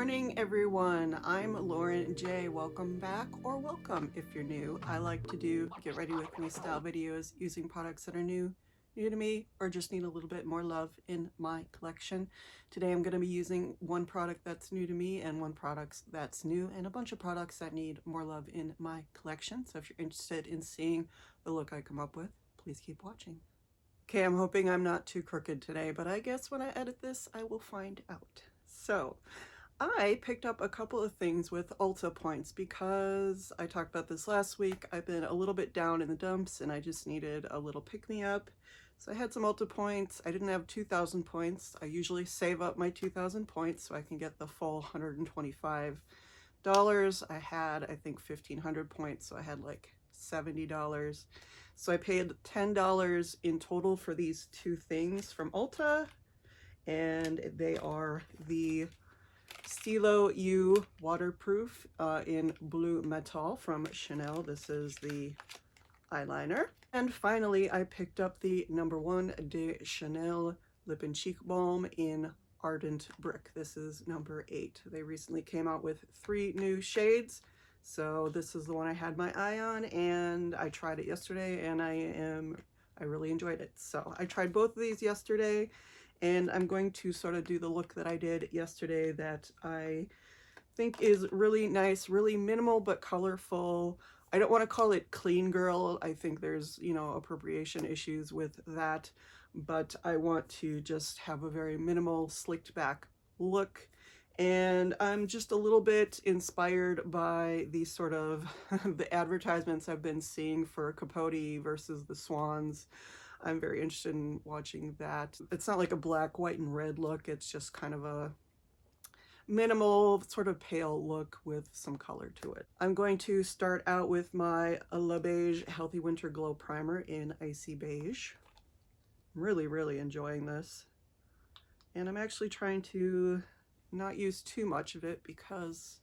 morning, everyone. I'm Lauren J. Welcome back, or welcome if you're new. I like to do get ready with me style videos using products that are new to me, or just need a little bit more love in my collection. Today I'm going to be using one product that's new to me and one product that's new, and a bunch of products that need more love in my collection. So if you're interested in seeing the look I come up with, please keep watching. Okay, I'm hoping I'm not too crooked today, but I guess when I edit this, I will find out. So I picked up a couple of things with Ulta points because I talked about this last week. I've been a little bit down in the dumps and I just needed a little pick-me-up. So I had some Ulta points. I didn't have 2,000 points. I usually save up my 2,000 points so I can get the full $125. I had, I think, 1,500 points, so I had like $70. So I paid $10 in total for these two things from Ulta, and they are the Stylo Yeux waterproof in Bleu Metal from Chanel. This is the eyeliner. And finally, I picked up the No. 1 de Chanel Lip and Cheek Balm in Ardent Brick. This is No. 8. They recently came out with 3 new shades. So this is the one I had my eye on, and I tried it yesterday, and I really enjoyed it. So I tried both of these yesterday, and I'm going to sort of do the look that I did yesterday that I think is really nice, really minimal but colorful. I don't want to call it clean girl. I think there's, appropriation issues with that, but I want to just have a very minimal, slicked back look. And I'm just a little bit inspired by the sort of the advertisements I've been seeing for Capote versus the Swans. I'm very interested in watching that. It's not like a black, white, and red look. It's just kind of a minimal, sort of pale look with some color to it. I'm going to start out with my Le Beige Healthy Winter Glow Primer in Icy Beige. I'm really, really enjoying this. And I'm actually trying to not use too much of it because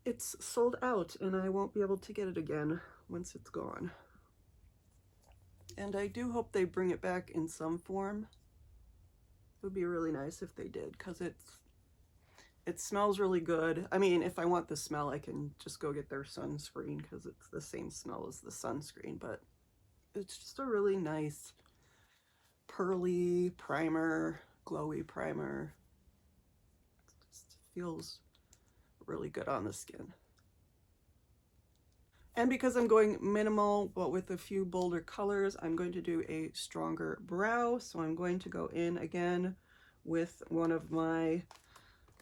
it's sold out and I won't be able to get it again once it's gone. And I do hope they bring it back in some form. It would be really nice if they did, because it smells really good. I mean, if I want the smell, I can just go get their sunscreen because it's the same smell as the sunscreen, but it's just a really nice pearly primer, glowy primer. It just feels really good on the skin. And because I'm going minimal, but with a few bolder colors, I'm going to do a stronger brow. So I'm going to go in again with one of my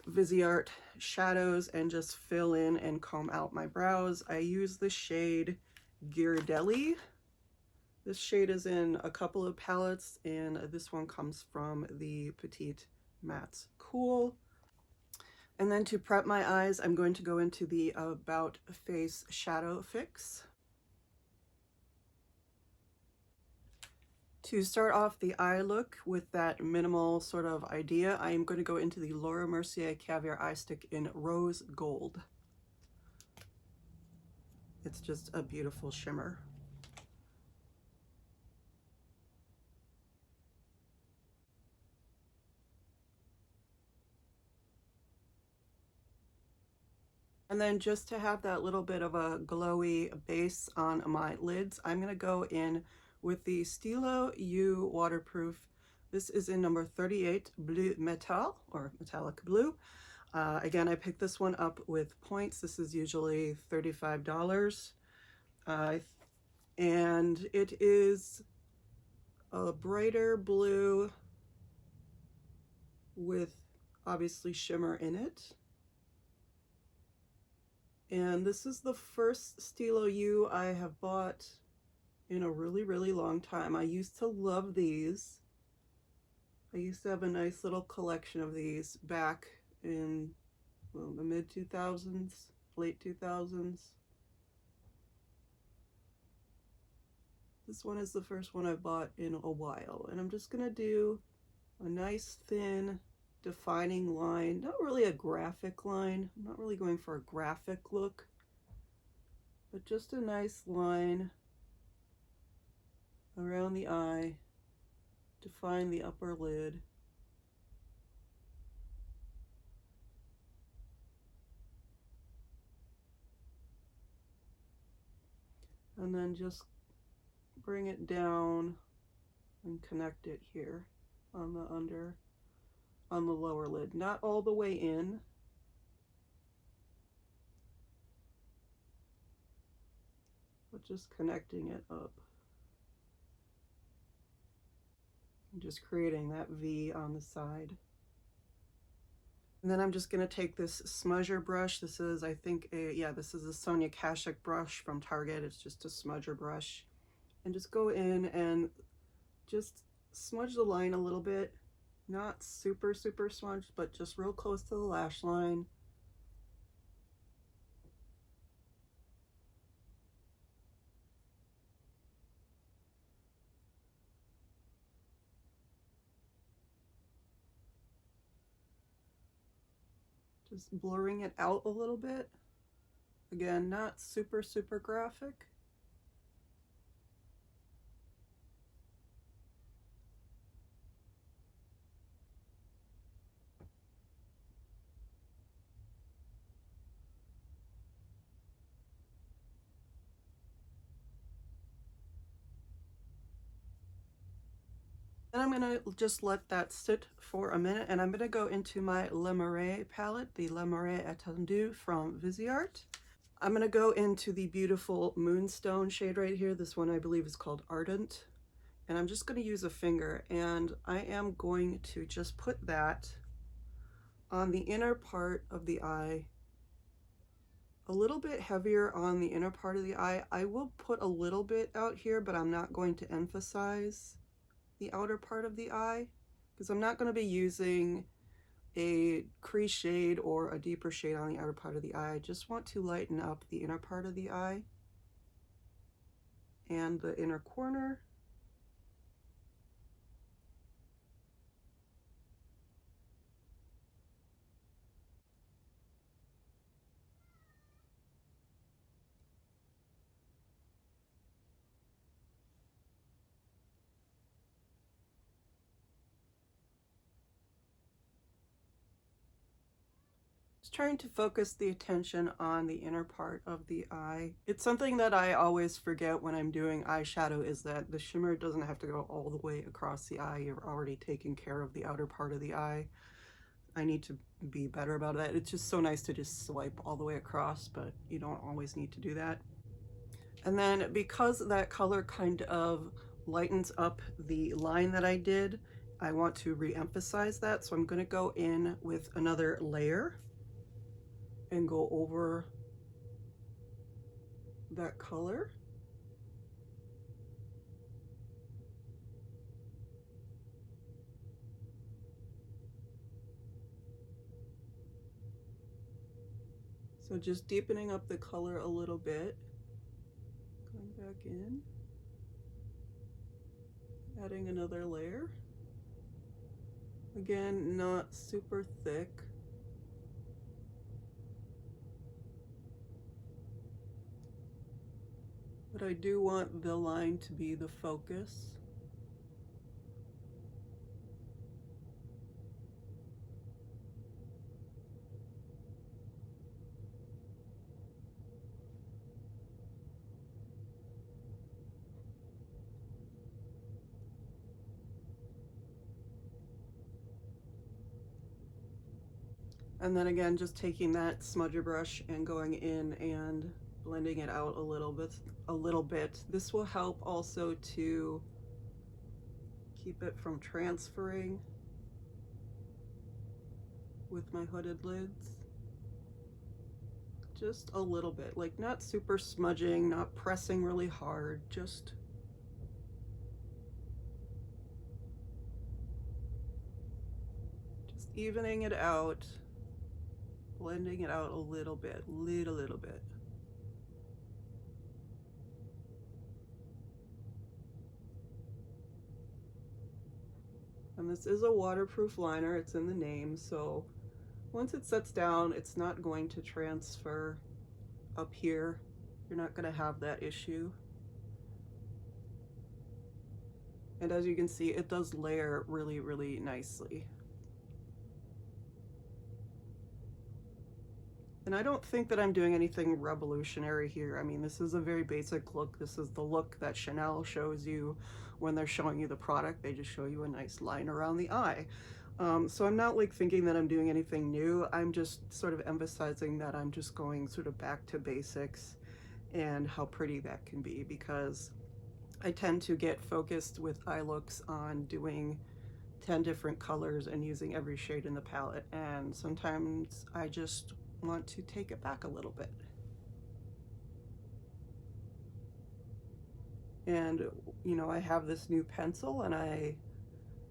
Viseart shadows and just fill in and comb out my brows. I use the shade Ghirardelli. This shade is in a couple of palettes, and this one comes from the Petite Mattes Cool. And then to prep my eyes, I'm going to go into the About Face Shadow Fix. To start off the eye look with that minimal sort of idea, I am going to go into the Mercier Caviar Eye Stick in Rose Gold. It's just a beautiful shimmer. And then just to have that little bit of a glowy base on my lids, I'm going to go in with the Stylo Yeux waterproof. This is in number 38, Bleu Metal, or Metallic Blue. Again, I picked this one up with points. This is usually $35. And it is a brighter blue with obviously shimmer in it. And this is the first Stylo Yeux I have bought in a really, really long time. I used to love these. I used to have a nice little collection of these back in the mid-2000s, late 2000s. This one is the first one I've bought in a while. And I'm just going to do a nice thin defining line, not really a graphic line. I'm not really going for a graphic look, but just a nice line around the eye, define the upper lid. and then just bring it down and connect it here on the lower lid. Not all the way in, but just connecting it up. And just creating that V on the side. And then I'm just going to take this smudger brush. This is, I think, this is a Sonia Kashuk brush from Target. It's just a smudger brush. And just go in and just smudge the line a little bit. Not super, super smudged, but just real close to the lash line. Just blurring it out a little bit. Again, not super, super graphic. And I'm gonna just let that sit for a minute, and I'm gonna go into my Le Marais palette, the Le Marais Attendu from Viseart. I'm gonna go into the beautiful Moonstone shade right here. This one I believe is called Ardent. And I'm just gonna use a finger, and I am going to just put that on the inner part of the eye, a little bit heavier on the inner part of the eye. I will put a little bit out here, but I'm not going to emphasize the outer part of the eye, because I'm not going to be using a crease shade or a deeper shade on the outer part of the eye. I just want to lighten up the inner part of the eye and the inner corner. Trying to focus the attention on the inner part of the eye. It's something that I always forget when I'm doing eyeshadow, is that the shimmer doesn't have to go all the way across the eye. You're already taking care of the outer part of the eye. I need to be better about that. It's just so nice to just swipe all the way across, but you don't always need to do that. And then because that color kind of lightens up the line that I did, I want to re-emphasize that. So I'm going to go in with another layer and go over that color. So just deepening up the color a little bit, going back in, adding another layer. Again, not super thick. But I do want the line to be the focus. And then again, just taking that smudger brush and going in and blending it out a little bit. This will help also to keep it from transferring with my hooded lids. Just a little bit, like not super smudging, not pressing really hard, just evening it out, blending it out a little bit, little bit. And this is a waterproof liner, it's in the name, so once it sets down, it's not going to transfer up here. You're not going to have that issue. And as you can see, it does layer really, really nicely. And I don't think that I'm doing anything revolutionary here. I mean, this is a very basic look. This is the look that Chanel shows you when they're showing you the product. They just show you a nice line around the eye. So I'm not like thinking that I'm doing anything new. I'm just sort of emphasizing that I'm just going sort of back to basics and how pretty that can be, because I tend to get focused with eye looks on doing 10 different colors and using every shade in the palette, and sometimes I just want to take it back a little bit. And you know, I have this new pencil and I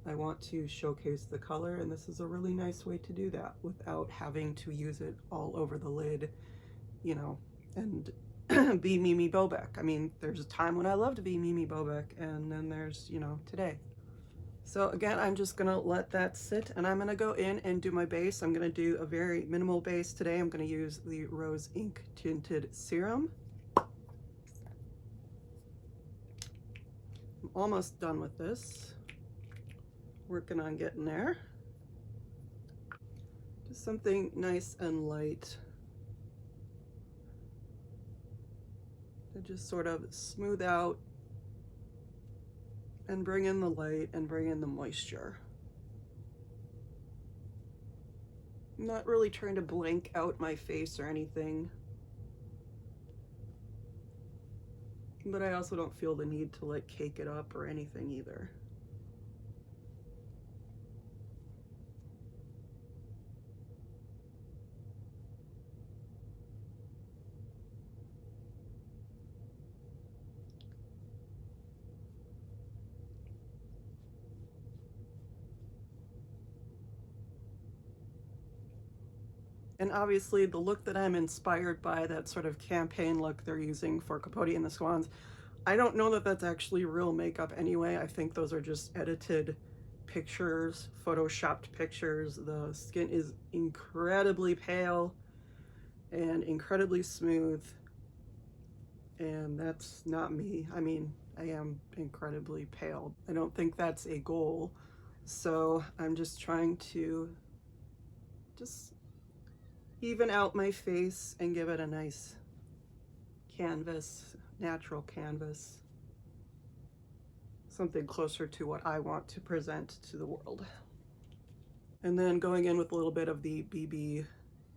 want to showcase the color, and this is a really nice way to do that without having to use it all over the lid, you know, and be Mimi Bobek. I mean, there's a time when I love to be Mimi Bobek, and then there's, you know, today. So again, I'm just gonna let that sit, and I'm gonna go in and do my base. I'm gonna do a very minimal base today. I'm gonna use the Rose Ink Tinted Serum. I'm almost done with this. Working on getting there. Just something nice and light to just sort of smooth out and bring in the light and bring in the moisture. I'm not really trying to blank out my face or anything, but I also don't feel the need to like cake it up or anything either. And obviously the look that I'm inspired by, that sort of campaign look they're using for Capote and the Swans, I don't know that that's actually real makeup anyway. I think those are just edited pictures, photoshopped pictures. The skin is incredibly pale and incredibly smooth, and that's not me. I mean, I am incredibly pale. I don't think that's a goal. So I'm just trying to just even out my face and give it a nice canvas, natural canvas, something closer to what I want to present to the world. And then going in with a little bit of the BB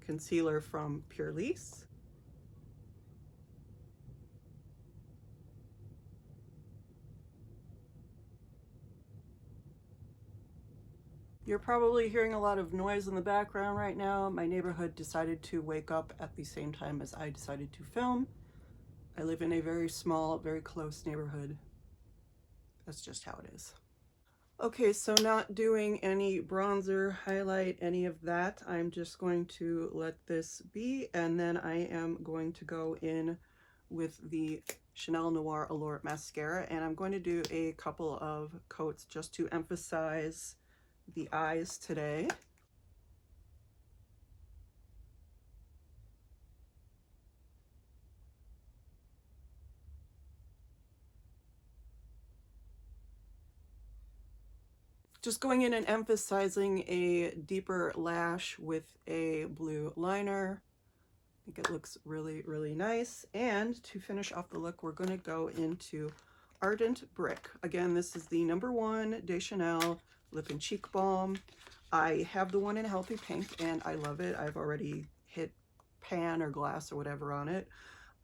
concealer from Purlisse. You're probably hearing a lot of noise in the background right now. My neighborhood decided to wake up at the same time as I decided to film. I live in a very small, very close neighborhood. That's just how it is. Okay, so not doing any bronzer, highlight, any of that. I'm just going to let this be, and then I am going to go in with the Chanel Noir Allure mascara, and I'm going to do a couple of coats just to emphasize the eyes today. Just going in and emphasizing a deeper lash with a blue liner. I think it looks really, really nice. And to finish off the look, we're going to go into Ardent Brick. Again, this is the #1 de Chanel Lip and Cheek Balm. I have the one in Healthy Pink, and I love it. I've already hit pan or glass or whatever on it.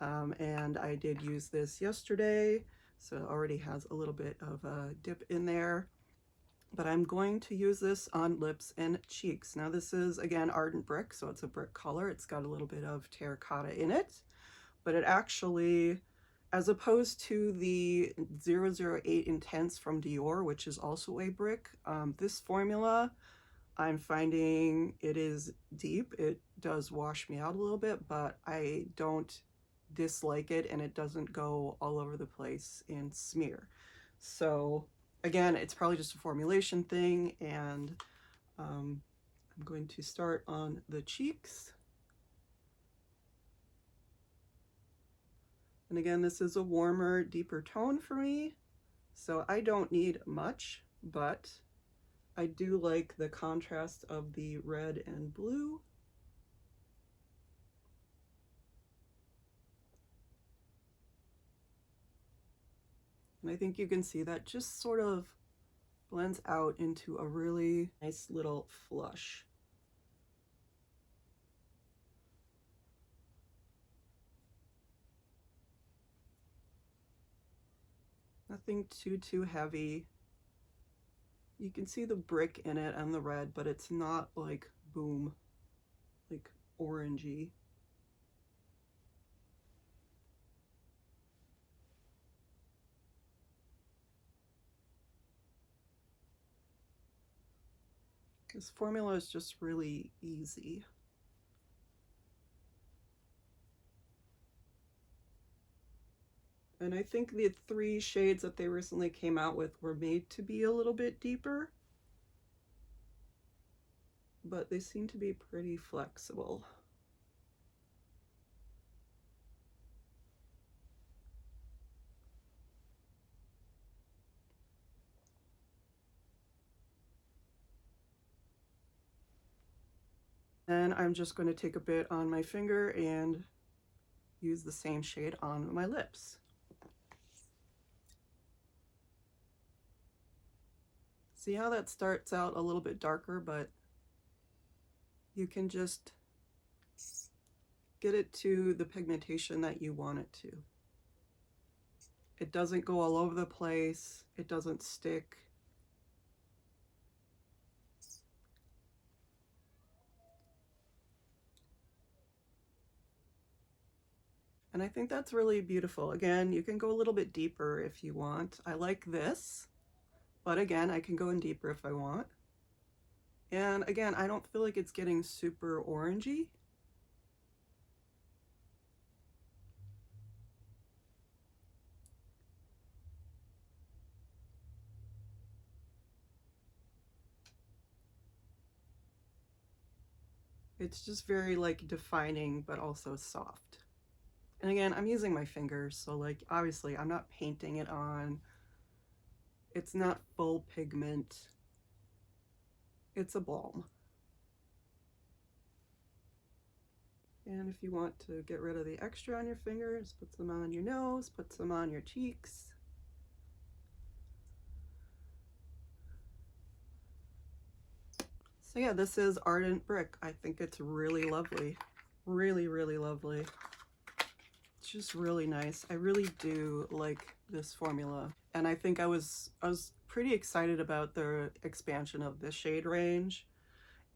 And I did use this yesterday, so it already has a little bit of a dip in there. But I'm going to use this on lips and cheeks. Now this is, again, Ardent Brick, so it's a brick color. It's got a little bit of terracotta in it, but it actually, as opposed to the 008 Intense from Dior, which is also a brick, this formula, I'm finding it is deep. It does wash me out a little bit, but I don't dislike it, and it doesn't go all over the place and smear. So again, it's probably just a formulation thing, and I'm going to start on the cheeks. And again, this is a warmer, deeper tone for me, so I don't need much, but I do like the contrast of the red and blue. And I think you can see that just sort of blends out into a really nice little flush. Nothing too heavy. You can see the brick in it and the red, but it's not like boom, like orangey. This formula is just really easy. And I think the 3 shades that they recently came out with were made to be a little bit deeper, but they seem to be pretty flexible. Then I'm just going to take a bit on my finger and use the same shade on my lips. See how that starts out a little bit darker, but you can just get it to the pigmentation that you want it to. It doesn't go all over the place. It doesn't stick. And I think that's really beautiful. Again, you can go a little bit deeper if you want. I like this, but again, I can go in deeper if I want. And again, I don't feel like it's getting super orangey. It's just very like defining, but also soft. And again, I'm using my fingers, so like obviously I'm not painting it on. It's not full pigment. It's a balm. And if you want to get rid of the extra on your fingers, put some on your nose, put some on your cheeks. So yeah, this is Ardent Brick. I think it's really lovely. Really, really lovely. It's just really nice. I really do like this formula. And I think I was pretty excited about the expansion of the shade range.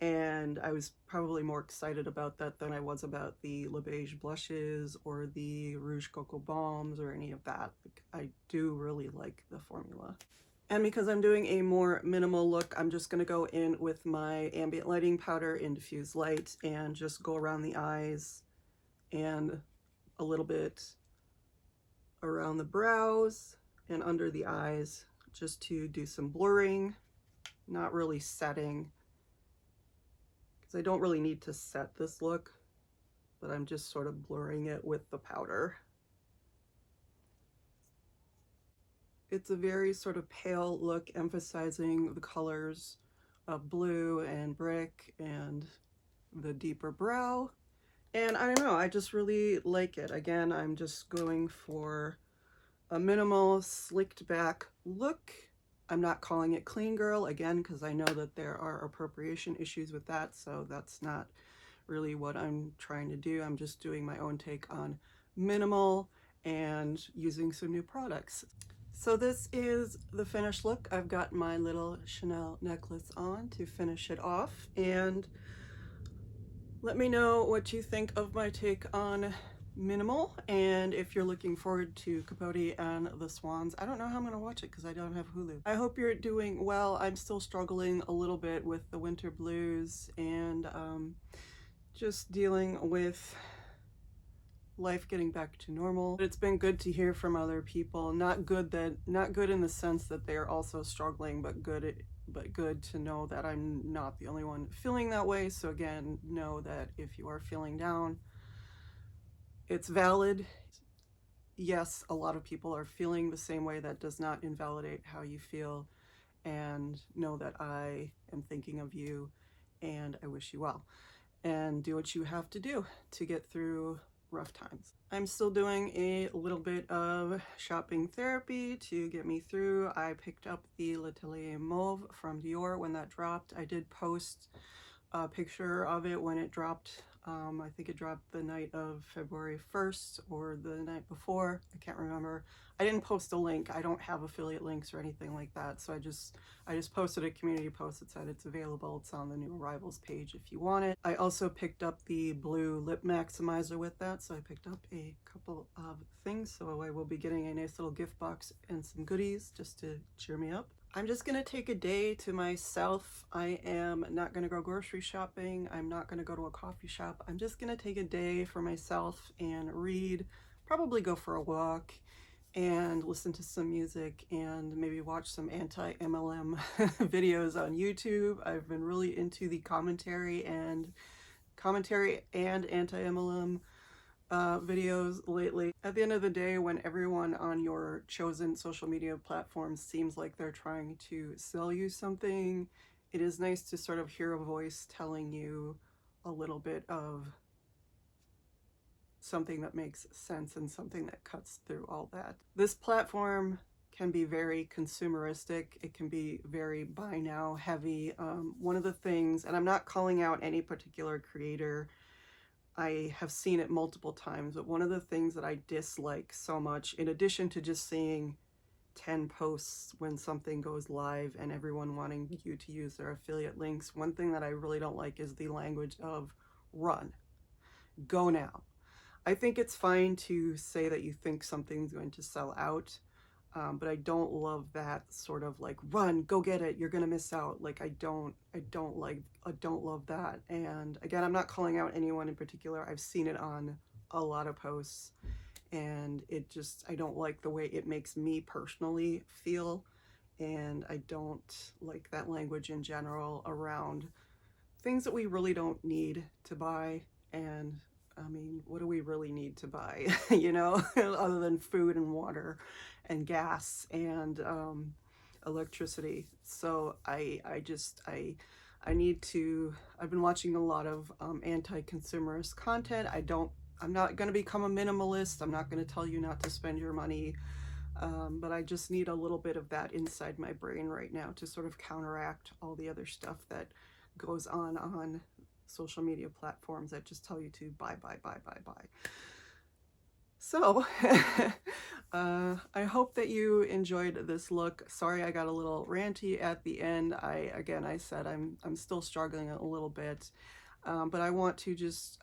And I was probably more excited about that than I was about the Le Beige blushes or the Rouge Coco Balms or any of that. Like, I do really like the formula. And because I'm doing a more minimal look, I'm just going to go in with my Ambient Lighting Powder in Diffused Light and just go around the eyes and a little bit around the brows and under the eyes, just to do some blurring, not really setting. I don't really need to set this look, but I'm just sort of blurring it with the powder. It's a very sort of pale look, emphasizing the colors of blue and brick and the deeper brow. And I don't know, I just really like it. Again, I'm just going for a minimal, slicked back look. I'm not calling it clean girl, again, because I know that there are appropriation issues with that, so that's not really what I'm trying to do. I'm just doing my own take on minimal and using some new products. So this is the finished look. I've got my little Chanel necklace on to finish it off, and let me know what you think of my take on minimal, and if you're looking forward to Capote and the Swans. I don't know how I'm gonna watch it because I don't have Hulu. I hope you're doing well. I'm still struggling a little bit with the winter blues and just dealing with life getting back to normal. But it's been good to hear from other people. Not good in the sense that they're also struggling, but good to know that I'm not the only one feeling that way. So again, know that if you are feeling down, it's valid. Yes, a lot of people are feeling the same way. That does not invalidate how you feel, and know that I am thinking of you and I wish you well, and do what you have to do to get through rough times. I'm still doing a little bit of shopping therapy to get me through. I picked up the L'Atelier Mauve from Dior when that dropped. I did post a picture of it when it dropped. I think it dropped the night of February 1st or the night before. I can't remember. I didn't post a link. I don't have affiliate links or anything like that. So I just posted a community post that said it's available. It's on the new arrivals page if you want it. I also picked up the Bleu lip maximizer with that. So I picked up a couple of things. So I will be getting a nice little gift box and some goodies just to cheer me up. I'm just gonna take a day to myself. I am not gonna go grocery shopping. I'm not gonna go to a coffee shop. I'm just gonna take a day for myself and read, probably go for a walk and listen to some music and maybe watch some anti-MLM videos on YouTube. I've been really into the commentary and anti-MLM videos lately. At the end of the day, when everyone on your chosen social media platforms seems like they're trying to sell you something, it is nice to sort of hear a voice telling you a little bit of something that makes sense and something that cuts through all that. This platform can be very consumeristic. It can be very buy now heavy. One of the things, and I'm not calling out any particular creator, I have seen it multiple times, but one of the things that I dislike so much, in addition to just seeing 10 posts when something goes live and everyone wanting you to use their affiliate links, one thing that I really don't like is the language of run, go now. I think it's fine to say that you think something's going to sell out, but I don't love that sort of like run, go get it, you're gonna miss out. Like I don't love that. And again, I'm not calling out anyone in particular. I've seen it on a lot of posts, and I don't like the way it makes me personally feel, and I don't like that language in general around things that we really don't need to buy. And I mean, what do we really need to buy, you know, other than food and water and gas and electricity. So I've been watching a lot of anti-consumerist content. I'm not going to become a minimalist. I'm not going to tell you not to spend your money. But I just need a little bit of that inside my brain right now to sort of counteract all the other stuff that goes on social media platforms that just tell you to buy. So I hope that you enjoyed this look. Sorry I got a little ranty at the end. I said I'm still struggling a little bit, but I want to just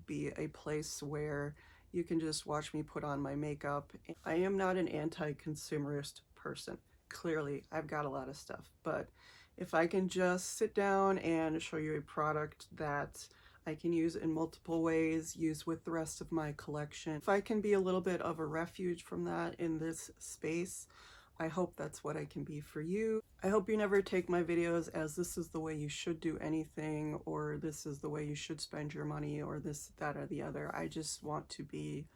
be a place where you can just watch me put on my makeup. I am not an anti-consumerist person. Clearly, I've got a lot of stuff, but if I can just sit down and show you a product that I can use in multiple ways, use with the rest of my collection, if I can be a little bit of a refuge from that in this space, I hope that's what I can be for you. I hope you never take my videos as this is the way you should do anything, or this is the way you should spend your money, or this, that, or the other. I just want to be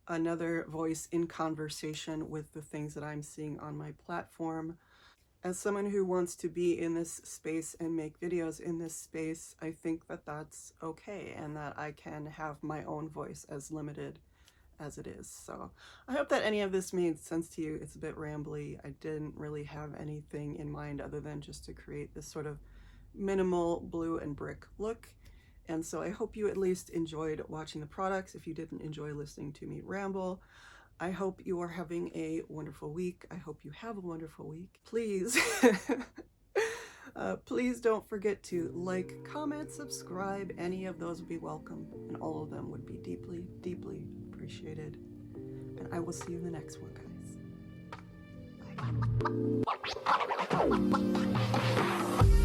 another voice in conversation with the things that I'm seeing on my platform. As someone who wants to be in this space and make videos in this space, I think that that's okay, and that I can have my own voice as limited as it is. So I hope that any of this made sense to you. It's a bit rambly. I didn't really have anything in mind other than just to create this sort of minimal blue and brick look. And so I hope you at least enjoyed watching the products if you didn't enjoy listening to me ramble. I hope you are having a wonderful week. I hope you have a wonderful week. Please, please don't forget to like, comment, subscribe. Any of those would be welcome, and all of them would be deeply, deeply appreciated. And I will see you in the next one, guys. Bye.